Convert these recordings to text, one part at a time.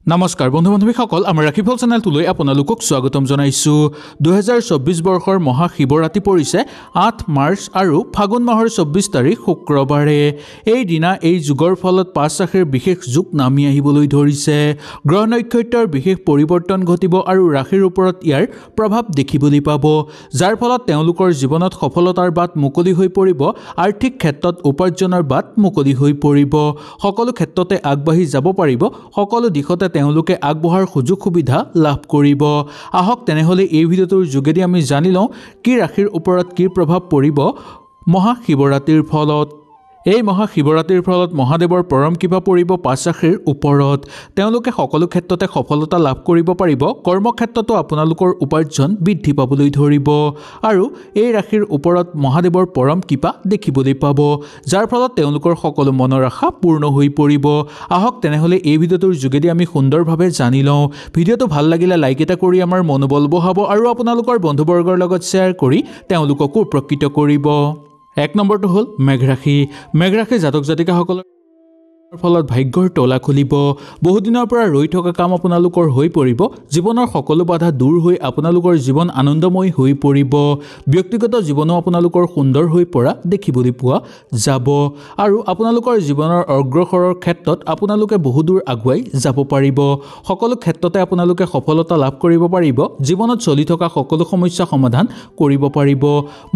নমস্কাৰ বন্ধু বান্ধৱীসকল আমাৰ ৰাখিফল চেনেলটোলৈ আপোনালোকক স্বাগতম জনাইছো 2024 বৰ্ষৰ মহাশিৱৰাত্ৰি পৰিছে 8 মাৰ্চ আৰু ফাগুন মাহৰ 24 তাৰিখ শুক্ৰবাৰে এই দিনা এই যুগৰ ফলত পাঁচ ৰাশিৰ বিশেষ যুগ নামি আহিবলৈ ধৰিছে গ্ৰহ নক্ষত্ৰৰ বিশেষ পৰিৱৰ্তন ঘটিব আৰু ৰাশিৰ ওপৰত ইয়াৰ প্ৰভাৱ দেখিবলৈ পাব যাৰ ফলত তেওঁলোকৰ জীৱনত সফলতাৰ বাট মুকলি হৈ পৰিব আৰ্থিক ক্ষেত্ৰত উপাৰ্জনৰ বাট মুকলি হৈ পৰিব সকলো ক্ষেত্ৰতে আগবাঢ়ি যাব পাৰিব সকলো দিশতে তেওঁলোকে আগবঢ়াৰ সুযোগ সুবিধা লাভ কৰিব আহক তেনেহলে এই ভিডিঅ'টোৰ যোগেদি আমি জানি লওঁ কি ৰাশিৰ ওপৰত কি প্ৰভাৱ পৰিব মহাশিৱৰাত্ৰিৰ ফলত এই মহাশিৱৰাত্ৰিৰ ফলত মহাদেৱৰ পৰম কৃপা পৰিব পাঁচ ৰাশিৰ ওপৰত তেওঁলোকে সকলো ক্ষেত্ৰতে সফলতা লাভ কৰিব পাৰিব কৰ্মক্ষেত্ৰতো আপোনালোকৰ উপাৰ্জন বৃদ্ধি পাবলৈ ধৰিব আৰু এই ৰাশিৰ ওপৰত মহাদেৱৰ পৰম কৃপা দেখিবলৈ পাব যাৰ ফলত তেওঁলোকৰ সকলো মনৰ আশা পূৰ্ণ হৈ পৰিব আহক তেনেহলে এই ভিডিঅ'টোৰ যোগেদি আমি সুন্দৰভাৱে জানি লওঁ ভিডিঅ'টো ভাল লাগিলে লাইক এটা কৰি আমাৰ মনোবল বঢ়াব আৰু আপোনালোকৰ বন্ধুবৰ্গৰ লগত শ্বেয়াৰ কৰি তেওঁলোককো উপকৃত কৰিব এক নম্বৰটো হ'ল মেঘ ৰাশি জাতক জাতিকাসকলৰ ফলত ভাগ্যৰ তলা খুলিব বহু দিনৰ পৰা ৰৈ থকা কাম আপোনালোকৰ হৈ পৰিব জীৱনৰ সকলো বাধা দূৰ হৈ আপোনালোকৰ জীৱন আনন্দময় হৈ পৰিব ব্যক্তিগত জীৱনো আপোনালোকৰ সুন্দৰ হৈ পৰা দেখিবলৈ পোৱা যাব আৰু আপোনালোকৰ জীৱনৰ অগ্ৰসৰৰ ক্ষেত্ৰত আপোনালোকে বহু দূৰ আগুৱাই যাব পাৰিব সকলো ক্ষেত্ৰতে আপোনালোকে সফলতা লাভ কৰিব পাৰিব জীৱনত চলি থকা সকলো সমস্যা সমাধান কৰিব পাৰিব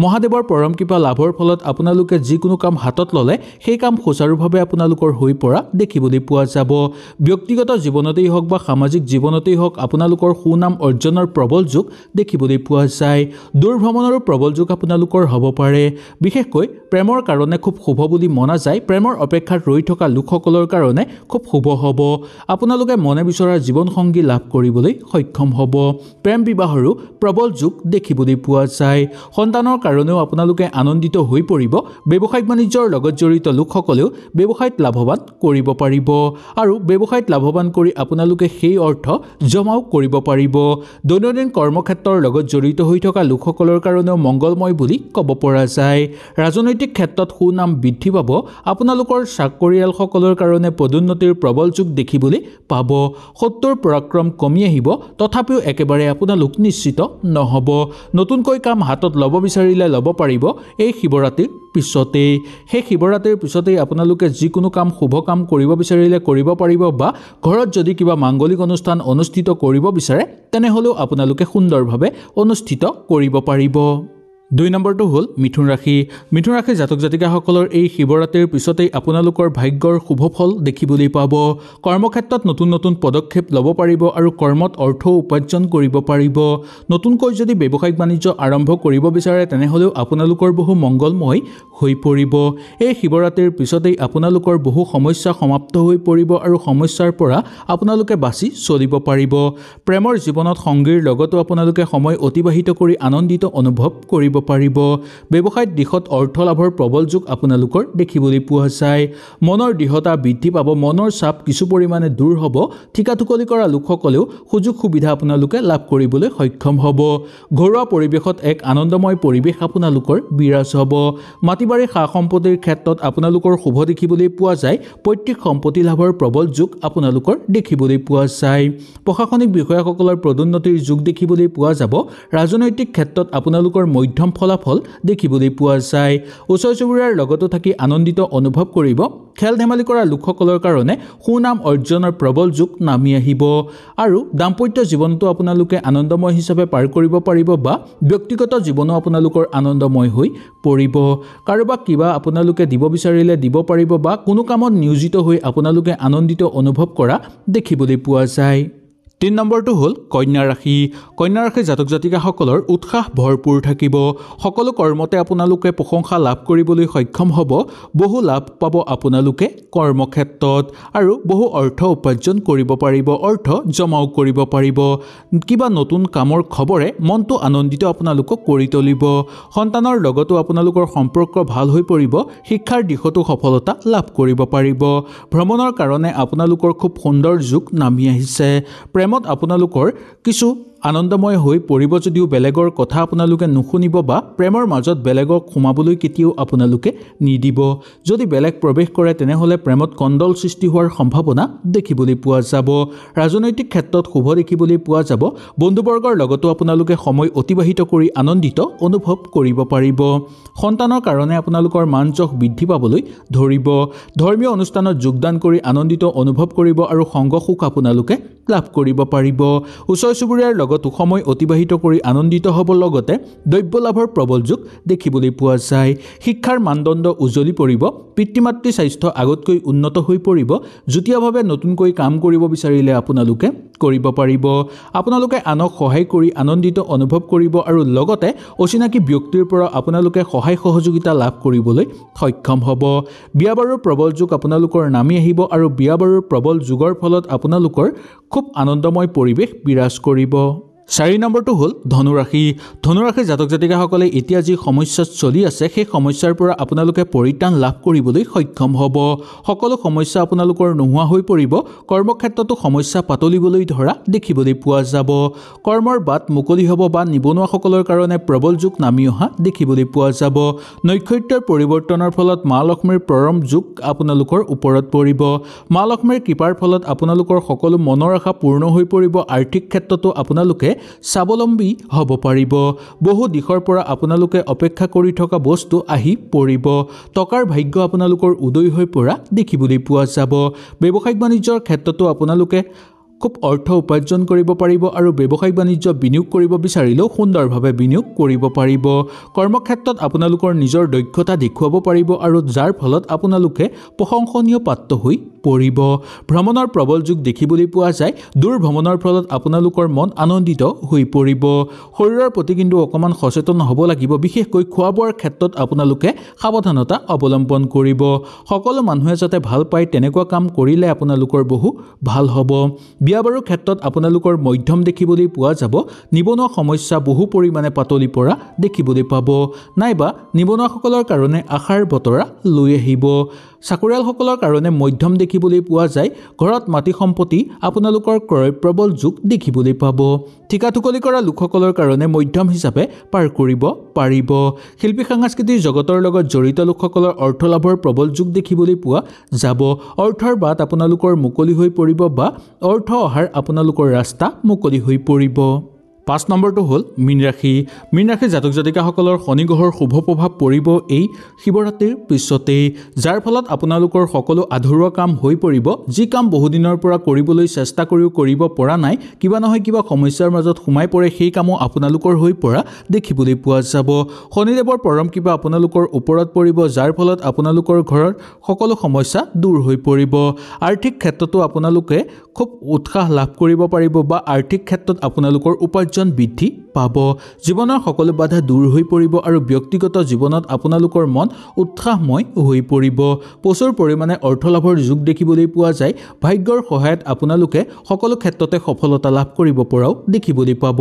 মহাদেৱৰ পৰম কৃপা লাভৰ ফলত আপোনালোকে যিকোনো কাম হাতত ল'লে সেই কাম সুচাৰুভাৱে আপোনালোকৰ হৈ পৰা দেখিবলৈ পোৱা যাব ব্যক্তিগত জীৱনতেই হওক বা সামাজিক জীৱনতেই হওক আপোনালোকৰ সুনাম অৰ্জনৰ প্ৰবল যোগ দেখিবলৈ পোৱা যায় দূৰ ভ্ৰমণৰো প্ৰবল যোগ আপোনালোকৰ হ'ব পাৰে বিশেষকৈ প্ৰেমৰ কাৰণে খুব শুভ বুলি মনা যায় প্ৰেমৰ অপেক্ষাত ৰৈ থকা লোকসকলৰ কাৰণে খুব শুভ হ'ব আপোনালোকে মনে বিচৰা জীৱন সংগী লাভ কৰিবলৈ সক্ষম হ'ব প্ৰেম বিবাহৰো প্ৰবল যোগ দেখিবলৈ পোৱা যায় সন্তানৰ কাৰণেও আপোনালোকে আনন্দিত হৈ পৰিব ব্যৱসায়িক বাণিজ্যৰ লগত জড়িত লোকসকলেও ব্যৱসায়ত লাভৱান কৰিব পাৰিব আৰু ব্যৱসায়ত লাভৱান কৰি আপোনালোকে সেই অৰ্থ জমাও কৰিব পাৰিব দৈনন্দিন কৰ্মক্ষেত্ৰৰ লগত জড়িত হৈ থকা লোকসকলৰ কাৰণেও মংগলময় বুলি ক'ব পৰা যায় ৰাজনৈতিক ক্ষেত্ৰত সুনাম বৃদ্ধি পাব আপোনালোকৰ চাকৰিয়ালসকলৰ কাৰণে পদোন্নতিৰ প্ৰবল যোগ দেখিবলৈ পাব শত্ৰুৰ পৰাক্ৰম কমি আহিব তথাপিও একেবাৰে আপোনালোক নিশ্চিত নহ'ব নতুনকৈ কাম হাতত ল'ব বিচাৰিলে ল'ব পাৰিব এই শিৱৰাত্ৰিৰ পিছতেই সেই শিৱৰাত্ৰিৰ পিছতেই আপোনালোকে যিকোনো কাম শুভ কাম কৰিব বিচাৰিলে কৰিব পাৰিব বা ঘৰত যদি কিবা মাংগলিক অনুষ্ঠান অনুষ্ঠিত কৰিব বিচাৰে তেনেহলেও আপোনালোকে সুন্দৰভাৱে অনুষ্ঠিত কৰিব পাৰিব দুই নম্বৰটো হ'ল মিথুন ৰাশি জাতক জাতিকাসকলৰ এই শিৱৰাত্ৰিৰ পিছতেই আপোনালোকৰ ভাগ্যৰ শুভ ফল দেখিবলৈ পাব কৰ্মক্ষেত্ৰত নতুন নতুন পদক্ষেপ ল'ব পাৰিব আৰু কৰ্মত অৰ্থ উপাৰ্জন কৰিব পাৰিব নতুনকৈ যদি ব্যৱসায়িক বাণিজ্য আৰম্ভ কৰিব বিচাৰে তেনেহলেও আপোনালোকৰ বহু মংগলময় হৈ পৰিব এই শিৱৰাত্ৰিৰ পিছতেই আপোনালোকৰ বহু সমস্যা সমাপ্ত হৈ পৰিব আৰু সমস্যাৰ পৰা আপোনালোকে বাচি চলিব পাৰিব প্ৰেমৰ জীৱনত সংগীৰ লগতো আপোনালোকে সময় অতিবাহিত কৰি আনন্দিত অনুভৱ কৰিব পাৰিব ব্যৱসায়িক দিশত অৰ্থ লাভৰ প্ৰবল যোগ আপোনালোকৰ দেখিবলৈ পোৱা যায় মনৰ দৃঢ়তা বৃদ্ধি পাব মনৰ চাপ কিছু পৰিমাণে দূৰ হ'ব ঠিকাঠুকলি কৰা লোকসকলেও সুযোগ সুবিধা আপোনালোকে লাভ কৰিবলৈ সক্ষম হ'ব ঘৰুৱা পৰিৱেশত এক আনন্দময় পৰিৱেশ আপোনালোকৰ বিৰাজ হ'ব মাটি বাৰী সা সম্পত্তিৰ ক্ষেত্ৰত আপোনালোকৰ শুভ দেখিবলৈ পোৱা যায় পৈতৃক সম্পত্তি লাভৰ প্ৰবল যোগ আপোনালোকৰ দেখিবলৈ পোৱা যায় প্ৰশাসনিক বিষয়াসকলৰ পদোন্নতিৰ যোগ দেখিবলৈ পোৱা যাব ৰাজনৈতিক ক্ষেত্ৰত আপোনালোকৰ মধ্যম ফলাফল দেখিবলৈ পোৱা যায় ওচৰ চুবুৰীয়াৰ লগতো থাকি আনন্দিত অনুভৱ কৰিব খেল ধেমালি কৰা লোকসকলৰ কাৰণে সুনাম অৰ্জনৰ প্ৰবল যোগ নামি আহিব আৰু দাম্পত্য জীৱনটো আপোনালোকে আনন্দময় হিচাপে পাৰ কৰিব পাৰিব বা ব্যক্তিগত জীৱনো আপোনালোকৰ আনন্দময় হৈ পৰিব কাৰোবাক কিবা আপোনালোকে দিব বিচাৰিলে দিব পাৰিব বা কোনো কামত নিয়োজিত হৈ আপোনালোকে আনন্দিত অনুভৱ কৰা দেখিবলৈ পোৱা যায় তিন নম্বৰটো হ'ল কন্যা ৰাশি জাতক জাতিকাসকলৰ উৎসাহ ভৰপূৰ থাকিব সকলো কৰ্মতে আপোনালোকে প্ৰশংসা লাভ কৰিবলৈ সক্ষম হ'ব বহু লাভ পাব আপোনালোকে কৰ্মক্ষেত্ৰত আৰু বহু অৰ্থ উপাৰ্জন কৰিব পাৰিব অৰ্থ জমাও কৰিব পাৰিব কিবা নতুন কামৰ খবৰে মনটো আনন্দিত আপোনালোকক কৰি তুলিব সন্তানৰ লগতো আপোনালোকৰ সম্পৰ্ক ভাল হৈ পৰিব শিক্ষাৰ দিশতো সফলতা লাভ কৰিব পাৰিব ভ্ৰমণৰ কাৰণে আপোনালোকৰ খুব সুন্দৰ যোগ নামি আহিছে প্ৰেমত আপোনালোকৰ কিছু আনন্দময় হৈ পৰিব যদিও বেলেগৰ কথা আপোনালোকে নুশুনিব বা প্ৰেমৰ মাজত বেলেগক সোমাবলৈ কেতিয়াও আপোনালোকে নিদিব। যদি বেলেগ প্ৰৱেশ কৰে তেনেহ'লে প্ৰেমত কণ্ডল সৃষ্টি হোৱাৰ সম্ভাৱনা দেখিবলৈ পোৱা যাব। ৰাজনৈতিক ক্ষেত্ৰত শুভ দেখিবলৈ পোৱা যাব। বন্ধুবৰ্গৰ লগতো আপোনালোকে সময় অতিবাহিত কৰি আনন্দিত অনুভৱ কৰিব পাৰিব। সন্তানৰ কাৰণে আপোনালোকৰ মান যশ বৃদ্ধি পাবলৈ ধৰিব। ধৰ্মীয় অনুষ্ঠানত যোগদান কৰি আনন্দিত অনুভৱ কৰিব আৰু সংগ সুখ আপোনালোকে লাভ কৰিব পাৰিব। ওচৰ চুবুৰীয়াৰ লগতো সময় অতিবাহিত কৰি আনন্দিত হ'ব। লগতে দ্ৰব্য লাভৰ প্ৰবল যোগ দেখিবলৈ পোৱা যায়। শিক্ষাৰ মানদণ্ড উজ্বলি পৰিব। পিতৃ মাতৃ স্বাস্থ্য আগতকৈ উন্নত হৈ পৰিব। যুটীয়াভাৱে নতুনকৈ কাম কৰিব বিচাৰিলে আপোনালোকে কৰিব পাৰিব। আপোনালোকে আনক সহায় কৰি আনন্দিত অনুভৱ কৰিব আৰু লগতে অচিনাকি ব্যক্তিৰ পৰা আপোনালোকে সহায় সহযোগিতা লাভ কৰিবলৈ সক্ষম হ'ব। বিয়া বাৰুৰ প্ৰবল যোগ আপোনালোকৰ নামি আহিব আৰু বিয়া বাৰুৰ প্ৰবল যোগৰ ফলত আপোনালোকৰ খুব আনন্দময় পৰিৱেশ বিৰাজ কৰিব। 4 নম্বৰটো হ'ল ধনুৰাশি। ধনুৰাশিৰ জাতক জাতিকাসকলে এতিয়া যি সমস্যাত চলি আছে সেই সমস্যাৰ পৰা আপোনালোকে পৰিত্ৰাণ লাভ কৰিবলৈ সক্ষম হ'ব। সকলো সমস্যা আপোনালোকৰ নোহোৱা হৈ পৰিব। কৰ্মক্ষেত্ৰতো সমস্যা পাতলিবলৈ ধৰা দেখিবলৈ পোৱা যাব। কৰ্মৰ বাট মুকলি হ'ব বা নিবনুৱাসকলৰ কাৰণে প্ৰবল যোগ নামি অহা দেখিবলৈ পোৱা যাব। নক্ষত্ৰৰ পৰিৱৰ্তনৰ ফলত মা লক্ষ্মীৰ পৰম যোগ আপোনালোকৰ ওপৰত পৰিব। মা লক্ষ্মীৰ কৃপাৰ ফলত আপোনালোকৰ সকলো মনৰ আশা পূৰ্ণ হৈ পৰিব। আৰ্থিক ক্ষেত্ৰতো আপোনালোকে স্বাৱলম্বী হ'ব পাৰিব। বহু দিশৰ পৰা আপোনালোকে অপেক্ষা কৰি থকা বস্তু আহি পৰিব। টকাৰ ভাগ্য আপোনালোকৰ উদয় হৈ পৰা দেখিবলৈ পোৱা যাব। ব্যৱসায়িক বাণিজ্যৰ ক্ষেত্ৰতো আপোনালোকে খুব অৰ্থ উপাৰ্জন কৰিব পাৰিব আৰু ব্যৱসায়িক বাণিজ্য বিনিয়োগ কৰিব বিচাৰিলেও সুন্দৰভাৱে বিনিয়োগ কৰিব পাৰিব। কৰ্মক্ষেত্ৰত আপোনালোকৰ নিজৰ দক্ষতা দেখুৱাব পাৰিব আৰু যাৰ ফলত আপোনালোকে প্ৰশংসনীয় পাত্ৰ হৈ পৰিব। ভ্ৰমণৰ প্ৰবল যোগ দেখিবলৈ পোৱা যায়। দূৰ ভ্ৰমণৰ ফলত আপোনালোকৰ মন আনন্দিত হৈ পৰিব। শৰীৰৰ প্ৰতি কিন্তু অকণমান সচেতন হ'ব লাগিব। বিশেষকৈ খোৱা বোৱাৰ ক্ষেত্ৰত আপোনালোকে সাৱধানতা অৱলম্বন কৰিব। সকলো মানুহে যাতে ভাল পায় তেনেকুৱা কাম কৰিলে আপোনালোকৰ বহু ভাল হ'ব। বিয়া বাৰুৰ ক্ষেত্ৰত আপোনালোকৰ মধ্যম দেখিবলৈ পোৱা যাব। নিবনুৱা সমস্যা বহু পৰিমাণে পাতলি পৰা দেখিবলৈ পাব। নাইবা নিবনুৱাসকলৰ কাৰণে আশাৰ বতৰা লৈ আহিব। চাকৰিয়ালসকলৰ কাৰণে মধ্যম দেখিবলৈ পোৱা যায়। ঘৰত মাটি সম্পত্তি আপোনালোকৰ ক্ৰয় প্ৰবল যোগ দেখিবলৈ পাব। ঠিকা ঠুকলি কৰা লোকসকলৰ কাৰণে মধ্যম হিচাপে পাৰ কৰিব পাৰিব। শিল্পী সাংস্কৃতিক জগতৰ লগত জড়িত লোকসকলৰ অৰ্থ লাভৰ প্ৰবল যোগ দেখিবলৈ পোৱা যাব। অৰ্থৰ বাট আপোনালোকৰ মুকলি হৈ পৰিব বা অৰ্থ অহাৰ আপোনালোকৰ ৰাস্তা মুকলি হৈ পৰিব। 5 নম্বৰটো হ'ল মীন ৰাশি। মীন ৰাশিৰ জাতক জাতিকাসকলৰ শনি গ্ৰহৰ শুভ প্ৰভাৱ পৰিব এই শিৱৰাত্ৰিৰ পিছতেই, যাৰ ফলত আপোনালোকৰ সকলো আধৰুৱা কাম হৈ পৰিব। যি কাম বহুদিনৰ পৰা কৰিবলৈ চেষ্টা কৰিও কৰিব পৰা নাই, কিবা নহয় কিবা সমস্যাৰ মাজত সোমাই পৰে, সেই কামো আপোনালোকৰ হৈ পৰা দেখিবলৈ পোৱা যাব। শনিদেৱৰ পৰম কৃপা আপোনালোকৰ ওপৰত পৰিব, যাৰ ফলত আপোনালোকৰ ঘৰৰ সকলো সমস্যা দূৰ হৈ পৰিব। আৰ্থিক ক্ষেত্ৰতো আপোনালোকে খুব উৎসাহ লাভ কৰিব পাৰিব বা আৰ্থিক ক্ষেত্ৰত আপোনালোকৰ উপাৰ্জন বৃদ্ধি পাব। জীৱনৰ সকলো বাধা দূৰ হৈ পৰিব আৰু ব্যক্তিগত জীৱনত আপোনালোকৰ মন উৎসাহময় হৈ পৰিব। প্ৰচুৰ পৰিমাণে অৰ্থ লাভৰ যোগ দেখিবলৈ পোৱা যায়। ভাগ্যৰ সহায়ত আপোনালোকে সকলো ক্ষেত্ৰতে সফলতা লাভ কৰিব পৰাও দেখিবলৈ পাব।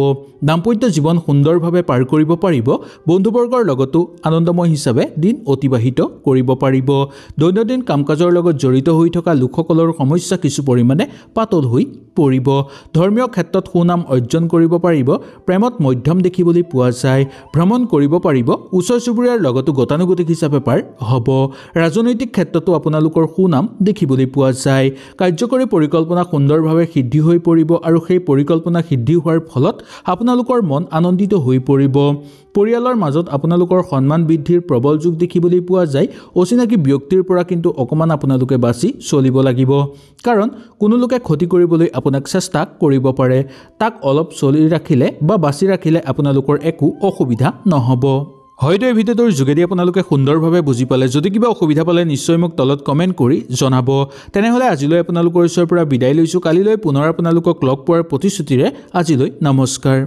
দাম্পত্য জীৱন সুন্দৰভাৱে পাৰ কৰিব পাৰিব। বন্ধুবৰ্গৰ লগতো আনন্দময় হিচাপে দিন অতিবাহিত কৰিব পাৰিব। দৈনন্দিন কাম কাজৰ লগত জড়িত হৈ থকা লোকসকলৰ সমস্যা কিছু পৰিমাণে পাতল হৈ পৰিব। ধৰ্মীয় ক্ষেত্ৰত সুনাম অৰ্জন কৰিব পাৰিব। প্ৰেমত মধ্যম দেখিবলৈ পোৱা যায়। ভ্ৰমণ কৰিব পাৰিব। ওচৰ চুবুৰীয়াৰ লগতো গতানুগতিক হিচাপে পাৰ হ'ব। ৰাজনৈতিক ক্ষেত্ৰতো আপোনালোকৰ সুনাম দেখিবলৈ পোৱা যায়। কাৰ্যকৰী পৰিকল্পনা সুন্দৰভাৱে সিদ্ধি হৈ পৰিব আৰু সেই পৰিকল্পনা সিদ্ধি হোৱাৰ ফলত আপোনালোকৰ মন আনন্দিত হৈ পৰিব। পৰিয়ালৰ মাজত আপোনালোকৰ সন্মান বৃদ্ধিৰ প্ৰবল যোগ দেখিবলৈ পোৱা যায়। অচিনাকি ব্যক্তিৰ পৰা কিন্তু অকণমান আপোনালোকে বাছি চলিব লাগিব, কাৰণ কোনো লোকে ক্ষতি কৰিবলৈ আপোনাক চেষ্টা কৰিব পাৰে। তাক অলপ চলি ৰাখিলে বা বাছি ৰাখিলে আপোনালোকৰ একো অসুবিধা নহ'ব। হয়তো এই ভিডিঅ'টোৰ যোগেদি আপোনালোকে সুন্দৰভাৱে বুজি পালে। যদি কিবা অসুবিধা পালে নিশ্চয় মোক তলত কমেণ্ট কৰি জনাব। তেনেহ'লে আজিলৈ আপোনালোকৰ ওচৰৰ পৰা বিদায় লৈছোঁ। কালিলৈ পুনৰ আপোনালোকক লগ পোৱাৰ প্ৰতিশ্ৰুতিৰে আজিলৈ নমস্কাৰ।